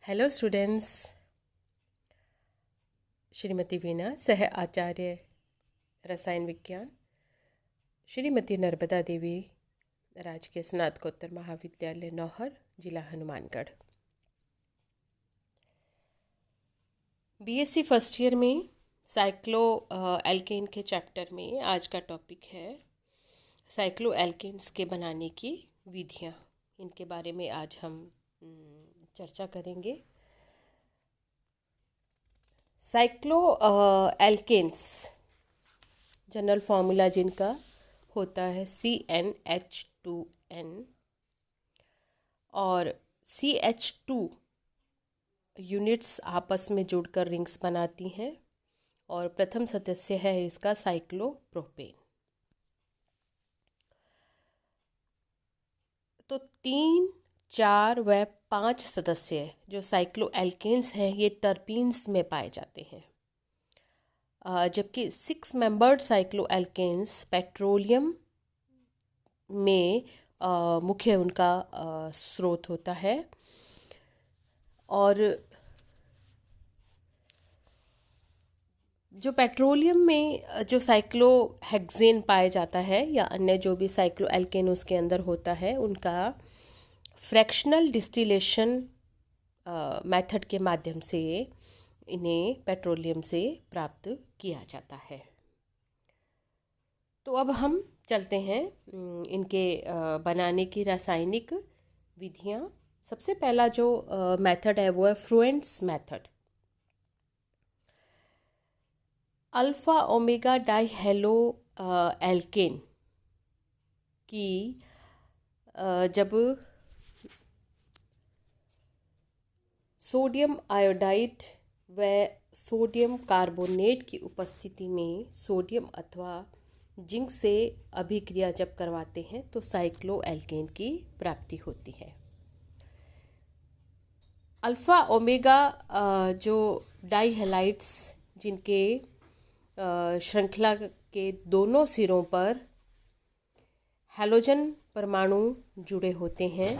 Hello students. Shrimati वीणा, सह आचार्य रसायन विज्ञान, श्रीमती नर्मदा देवी, राजकीय स्नातकोत्तर महाविद्यालय नौहर, जिला हनुमानगढ़। बीएससी फर्स्ट ईयर में साइक्लो एल्केन के चैप्टर में आज का टॉपिक है साइक्लो एल्केन्स के बनाने की विधियाँ। इनके बारे में आज हम चर्चा करेंगे। साइक्लो एल्केन्स जनरल फार्मूला जिनका होता है CnH2n और CH2 यूनिट्स आपस में जुड़कर रिंग्स बनाती हैं और प्रथम सदस्य है इसका साइक्लोप्रोपेन। तो 3, 4 व 5 सदस्य जो साइक्लो एल्केन्स हैं ये टर्पीन्स में पाए जाते हैं, जबकि 6 मेंबर्ड साइक्लो एल्केन्स पेट्रोलियम में मुख्य उनका स्रोत होता है। और जो पेट्रोलियम में जो साइक्लोहेक्सेन पाया जाता है या अन्य जो भी साइक्लो एल्केन उसके अंदर होता है, उनका फ्रैक्शनल डिस्टिलेशन मेथड के माध्यम से इन्हें पेट्रोलियम से प्राप्त किया जाता है। तो अब हम चलते हैं इनके बनाने की रासायनिक विधियाँ। सबसे पहला जो मेथड है वो है फ्रुएंट्स मेथड। अल्फ़ा ओमेगा डाइहेलो एल्केन की जब सोडियम आयोडाइड व सोडियम कार्बोनेट की उपस्थिति में सोडियम अथवा जिंक से अभिक्रिया जब करवाते हैं तो साइक्लो एल्केन की प्राप्ति होती है। अल्फ़ा ओमेगा जो डाइहेलाइड्स जिनके श्रृंखला के दोनों सिरों पर हैलोजन परमाणु जुड़े होते हैं,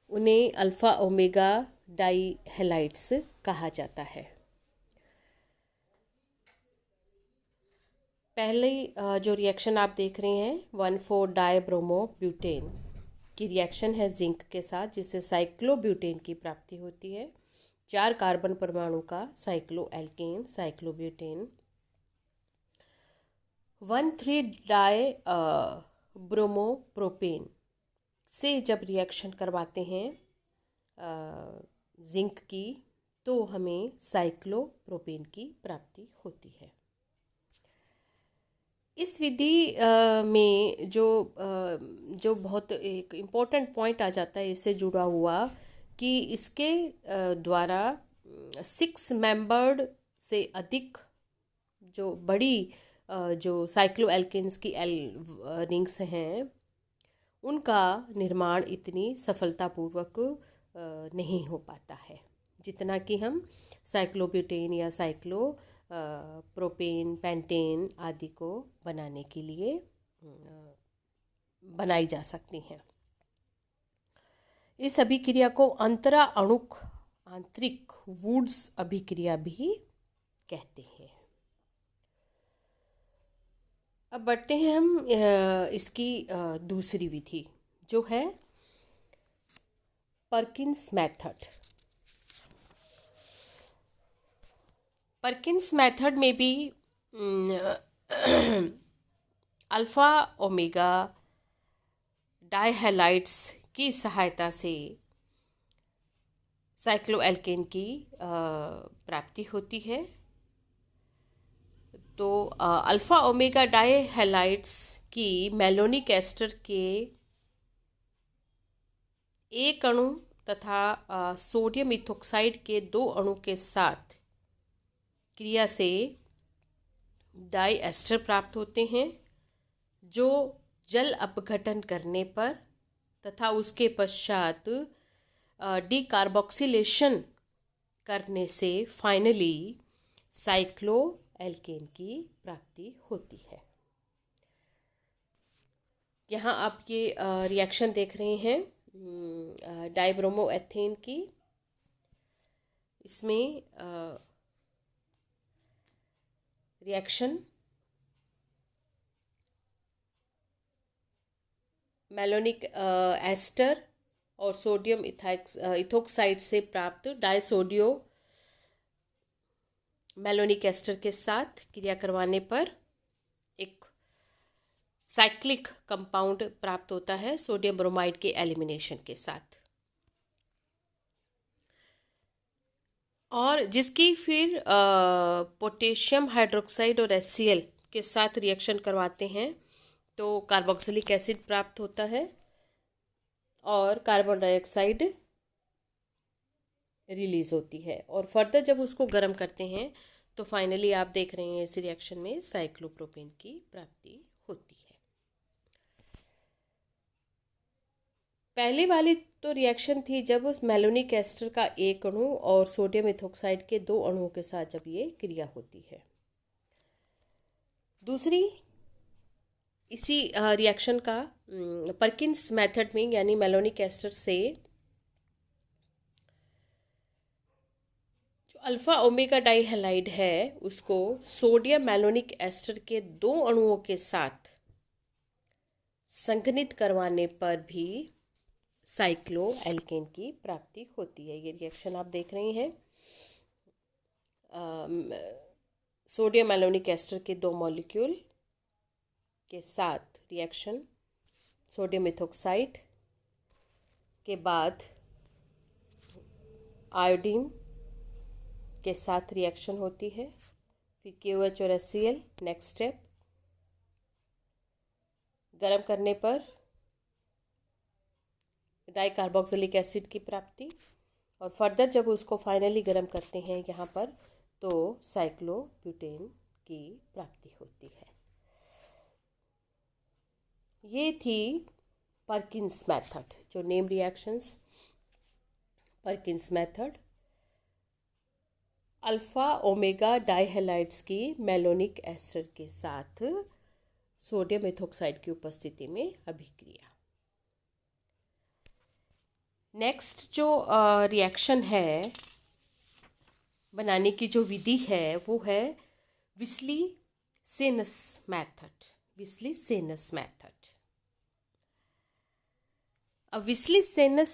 उन्हें अल्फ़ा ओमेगा डाइहेलाइड्स कहा जाता है। पहली जो रिएक्शन आप देख रहे हैं 1,4-डाइब्रोमोब्यूटेन की रिएक्शन है जिंक के साथ, जिससे साइक्लोब्यूटेन की प्राप्ति होती है। 4 कार्बन परमाणु का साइक्लो एल्केन साइक्लोब्यूटेन। 1,3-डाई ब्रोमोप्रोपेन से जब रिएक्शन करवाते हैं जिंक की, तो हमें साइक्लोप्रोपेन की प्राप्ति होती है। इस विधि में जो बहुत एक इम्पोर्टेंट पॉइंट आ जाता है इससे जुड़ा हुआ कि इसके द्वारा 6 मेंबर्ड से अधिक जो बड़ी जो साइक्लो एल्केन्स की रिंग्स हैं उनका निर्माण इतनी सफलतापूर्वक नहीं हो पाता है जितना कि हम साइक्लोब्यूटेन या साइक्लो प्रोपेन, पेंटेन आदि को बनाने के लिए बनाई जा सकती हैं। इस अभिक्रिया को अंतरा अणुक आंतरिक वुड्स अभिक्रिया भी कहते हैं। अब बढ़ते हैं हम इसकी दूसरी विधि जो है परकिंस मेथड। परकिंस मेथड में भी अल्फ़ा ओमेगा डाइहेलाइड्स की सहायता से साइक्लो एल्केन की प्राप्ति होती है। तो अल्फ़ा ओमेगा डाइहेलाइड्स की मैलोनिक एस्टर के एक अणु तथा सोडियम इथोक्साइड के 2 अणु के साथ क्रिया से डाई एस्टर प्राप्त होते हैं, जो जल अपघटन करने पर तथा उसके पश्चात डीकार्बोक्सिलेशन करने से फाइनली साइक्लो एल्केन की प्राप्ति होती है। यहाँ आप ये रिएक्शन देख रहे हैं डाइब्रोमोएथेन की। इसमें रिएक्शन मेलोनिक एस्टर और सोडियम इथोक्साइड से प्राप्त डाइसोडियो मेलोनिक एस्टर के साथ क्रिया करवाने पर एक साइक्लिक कंपाउंड प्राप्त होता है सोडियम ब्रोमाइड के एलिमिनेशन के साथ, और जिसकी फिर पोटेशियम हाइड्रोक्साइड और HCl के साथ रिएक्शन करवाते हैं तो कार्बोक्सिलिक एसिड प्राप्त होता है और कार्बन डाइऑक्साइड रिलीज होती है। और फर्दर जब उसको गर्म करते हैं तो फाइनली आप देख रहे हैं इस रिएक्शन में साइक्लोप्रोपेन की प्राप्ति होती है। पहले वाली तो रिएक्शन थी जब उस मेलोनिक एस्टर का एक अणु और सोडियम इथोक्साइड के 2 अणुओं के साथ जब ये क्रिया होती है। दूसरी इसी रिएक्शन का परकिंस मेथड में, यानी मेलोनिक एस्टर से जो अल्फा ओमेगा डाइहैलाइड है उसको सोडियम मेलोनिक एस्टर के 2 अणुओं के साथ संघनित करवाने पर भी साइक्लो एल्केन की प्राप्ति होती है। ये रिएक्शन आप देख रहे हैं, सोडियम मेलोनिक एस्टर के 2 मॉलिक्यूल के साथ रिएक्शन सोडियम इथोक्साइड के बाद आयोडीन के साथ रिएक्शन होती है, फिर KOH और HCl। नेक्स्ट स्टेप गरम करने पर डाई कार्बोक्सिलिक एसिड की प्राप्ति, और फर्दर जब उसको फाइनली गर्म करते हैं यहाँ पर तो साइक्लोब्यूटेन की प्राप्ति होती है। ये थी परकिंस मेथड, जो name reactions Perkins method alpha omega dihalides की मेलोनिक एस्टर के साथ सोडियम इथोक्साइड की उपस्थिति में अभिक्रिया। नेक्स्ट जो रिएक्शन है बनाने की जो विधि है वो है विस्ली-सेनस मेथड। विस्ली-सेनस मेथड। अब विस्ली-सेनस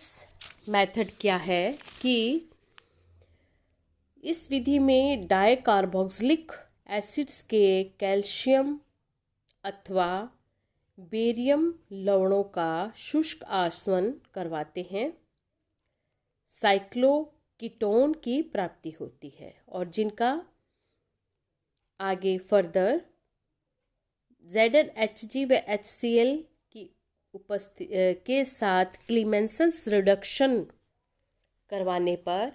मेथड क्या है कि इस विधि में डाई कार्बोक्सिलिक एसिड्स के कैल्शियम अथवा बेरियम लवणों का शुष्क आसवन करवाते हैं, साइक्लोकीटोन की प्राप्ति होती है, और जिनका आगे फर्दर ZnHg व HCl की उपस्थिति के साथ क्लीमेंसस रिडक्शन करवाने पर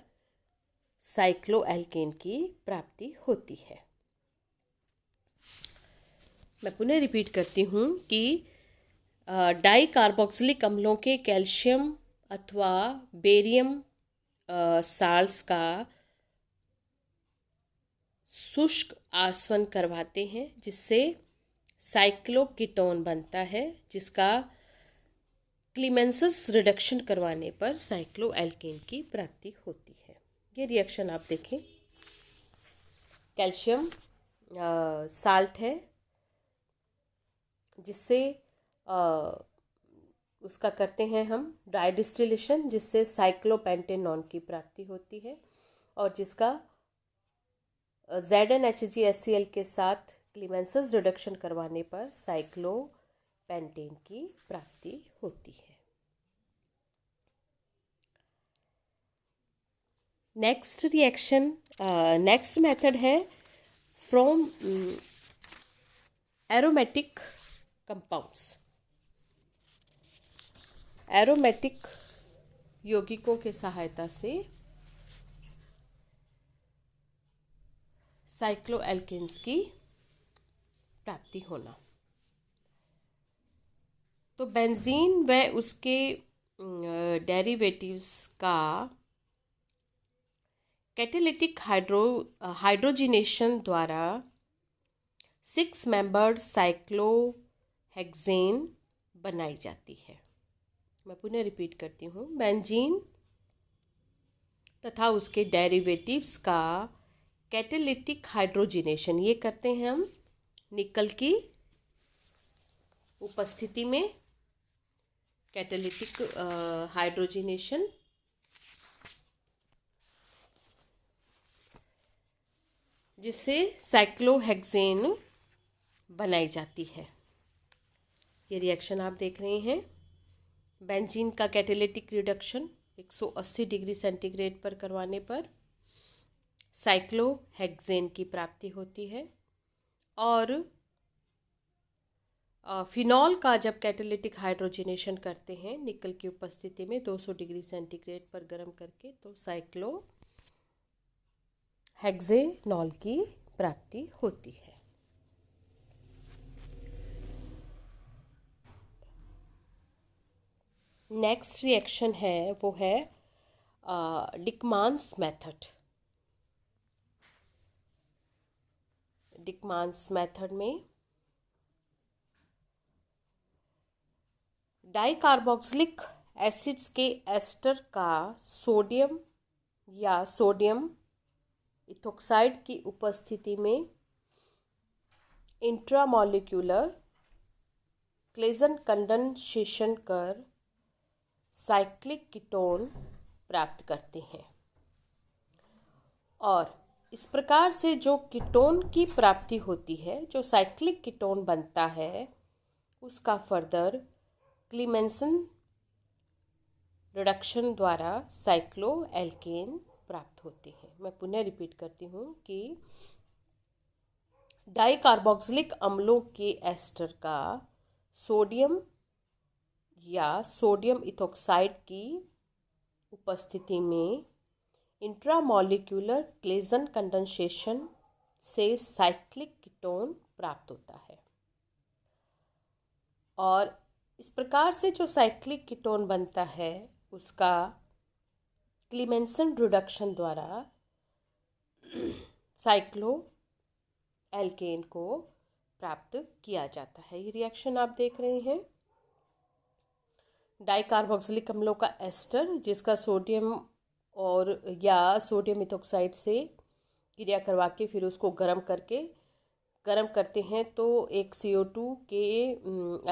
साइक्लोएल्केन की प्राप्ति होती है। मैं पुनः रिपीट करती हूँ कि डाई कार्बोक्सिलिक अम्लों के कैल्शियम अथवा बेरियम साल्स का शुष्क आसवन करवाते हैं जिससे साइक्लोकीटोन बनता है, जिसका क्लीमेंसस रिडक्शन करवाने पर साइक्लोएल्केन की प्राप्ति होती है। ये रिएक्शन आप देखें, कैल्शियम साल्ट है जिससे उसका करते हैं हम ड्राई डिस्टिलेशन, जिससे साइक्लोपेंटेनॉन की प्राप्ति होती है, और जिसका ZnHgHCl के साथ क्लीमेंसस रिडक्शन करवाने पर साइक्लोपेंटेन की प्राप्ति होती है। नेक्स्ट रिएक्शन, नेक्स्ट मेथड है फ्रॉम एरोमेटिक कंपाउंड्स। एरोमेटिक यौगिकों के सहायता से साइक्लोएल्केन्स की प्राप्ति होना। तो बेंजीन व उसके डेरिवेटिव्स का कैटालिटिक हाइड्रोजिनेशन द्वारा 6 मेंबर्ड साइक्लोहेक्सेन बनाई जाती है। मैं पुनः रिपीट करती हूँ, बेंजीन तथा उसके डेरिवेटिव्स का कैटालिटिक हाइड्रोजिनेशन ये करते हैं हम निकल की उपस्थिति में। कैटालिटिक हाइड्रोजिनेशन जिससे साइक्लोहेक्सेन बनाई जाती है। ये रिएक्शन आप देख रहे हैं। बेंजीन का कैटालिटिक रिडक्शन 180 डिग्री सेंटीग्रेड पर करवाने पर साइक्लोहेक्सेन की प्राप्ति होती है। और फिनॉल का जब कैटालिटिक हाइड्रोजनेशन करते हैं निकल की उपस्थिति में 200 डिग्री सेंटीग्रेड पर गर्म करके, तो साइक्लोहेक्सेनॉल की प्राप्ति होती है। नेक्स्ट रिएक्शन है वो है डिकमान्स मेथड। डिकमान्स मेथड में डाइकार्बोक्सिलिक एसिड्स के एस्टर का सोडियम या सोडियम इथोक्साइड की उपस्थिति में इंट्रामॉलिक्यूलर क्लेजन कंडेंसेशन कर साइक्लिक कीटोन प्राप्त करते हैं। और इस प्रकार से जो कीटोन की प्राप्ति होती है, जो साइक्लिक कीटोन बनता है, उसका फर्दर क्लीमेंसन रिडक्शन द्वारा साइक्लोएल्केन प्राप्त होते हैं। मैं पुनः रिपीट करती हूँ कि डाइकार्बोक्सिलिक अम्लों के एस्टर का सोडियम या सोडियम इथोक्साइड की उपस्थिति में इंट्रामॉलिक्यूलर क्लेजन कंडेंसेशन से साइक्लिक कीटोन प्राप्त होता है। और इस प्रकार से जो साइक्लिक कीटोन बनता है उसका क्लीमेंसन रिडक्शन द्वारा साइक्लोएल्केन को प्राप्त किया जाता है। ये रिएक्शन आप देख रहे हैं। डाइकार्बोक्सिलिक अम्लों का एस्टर जिसका सोडियम और या सोडियम इथोक्साइड से क्रिया करवा के फिर उसको गर्म करते हैं, तो एक CO2 के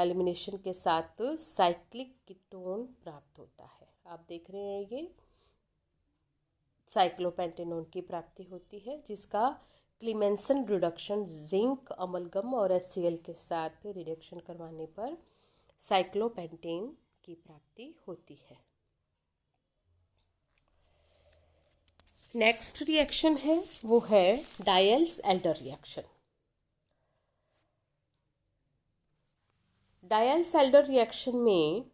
एलिमिनेशन के साथ साइक्लिक कीटोन प्राप्त होता है। आप देख रहे हैं ये साइक्लोपेंटेनोन की प्राप्ति होती है, जिसका क्लीमेंसन रिडक्शन जिंक अमलगम और HCl के साथ रिडक्शन करवाने पर साइक्लोपेंटेन की प्राप्ति होती है। नेक्स्ट रिएक्शन है वो है डायल्स-एल्डर रिएक्शन। डायल्स-एल्डर रिएक्शन में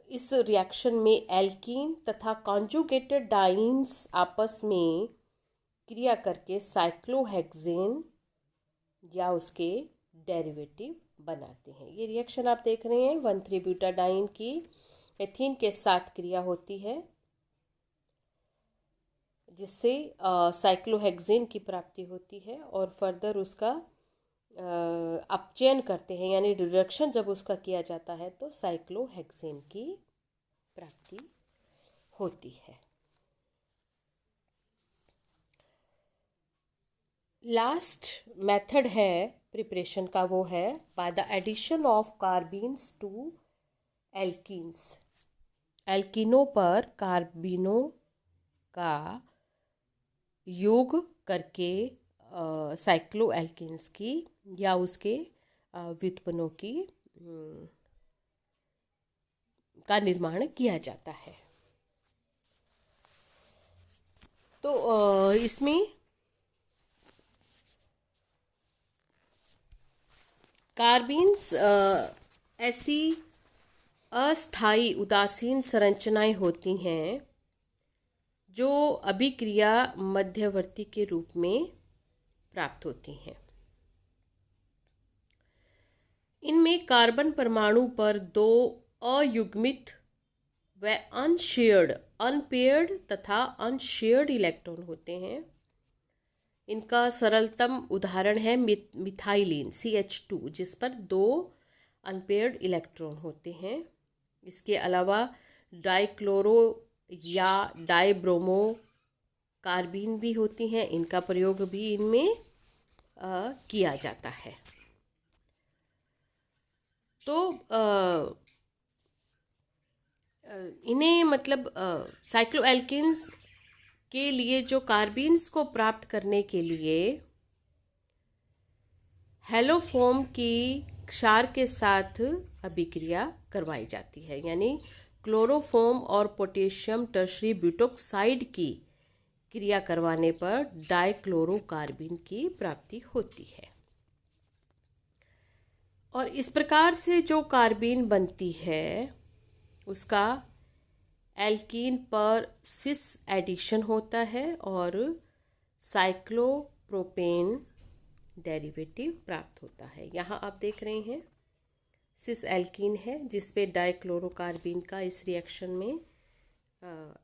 इस रिएक्शन में एल्कीन तथा कॉन्जुगेटेड डाइन्स आपस में क्रिया करके साइक्लोहेक्सेन या उसके डेरिवेटिव बनाते हैं। ये रिएक्शन आप देख रहे हैं। 1,3-ब्यूटाडाइन की एथीन के साथ क्रिया होती है, जिससे साइक्लोहेक्सेन की प्राप्ति होती है। और फर्दर उसका अपचयन करते हैं, यानी रिडक्शन जब उसका किया जाता है तो साइक्लोहेक्सेन की प्राप्ति होती है। लास्ट मेथड है प्रिपरेशन का, वो है by the addition of carbenes to alkenes. एल्कीनों पर कार्बिनों का योग करके साइक्लोएल्केन्स की या उसके व्युत्पन्नों की का निर्माण किया जाता है। तो इसमें कार्बीन्स ऐसी अस्थायी उदासीन संरचनाएं होती हैं जो अभिक्रिया मध्यवर्ती के रूप में प्राप्त होती हैं। इनमें कार्बन परमाणु पर 2 अयुग्मित व अनपेयर्ड तथा अनशेयर्ड इलेक्ट्रॉन होते हैं। इनका सरलतम उदाहरण है मिथाइलिन CH2, जिस पर 2 अनपेयर्ड इलेक्ट्रॉन होते हैं। इसके अलावा डाइक्लोरो या डाइब्रोमो कार्बीन भी होती हैं, इनका प्रयोग भी इनमें किया जाता है। तो इन्हें मतलब साइक्लोएल्किन्स के लिए जो कार्बीन्स को प्राप्त करने के लिए हेलोफोम की क्षार के साथ अभिक्रिया करवाई जाती है, यानी क्लोरोफोम और पोटेशियम टर्शरी ब्यूटोक्साइड की क्रिया करवाने पर डाइक्लोरोकार्बीन की प्राप्ति होती है। और इस प्रकार से जो कार्बीन बनती है उसका एल्कीन पर सिस एडिशन होता है और साइक्लोप्रोपेन डेरिवेटिव प्राप्त होता है। यहाँ आप देख रहे हैं सिस एल्कीन है जिसपे डाइक्लोरोकार्बीन का इस रिएक्शन में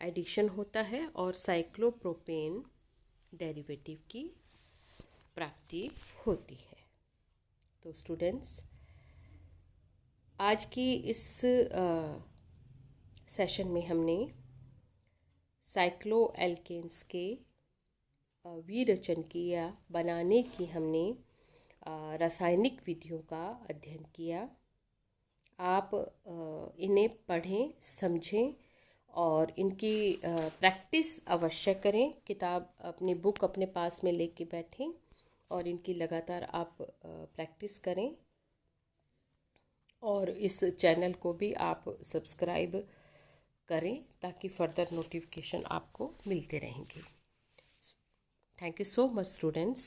एडिशन होता है और साइक्लोप्रोपेन डेरिवेटिव की प्राप्ति होती है। तो स्टूडेंट्स, आज की इस सेशन में हमने साइक्लोएल्केन्स के विरचन की या बनाने की हमने रासायनिक विधियों का अध्ययन किया। आप इन्हें पढ़ें, समझें और इनकी प्रैक्टिस अवश्य करें। किताब अपनी बुक अपने पास में लेके बैठें और इनकी लगातार आप प्रैक्टिस करें। और इस चैनल को भी आप सब्सक्राइब करें ताकि फर्दर नोटिफिकेशन आपको मिलते रहेंगे। Thank you so much, students.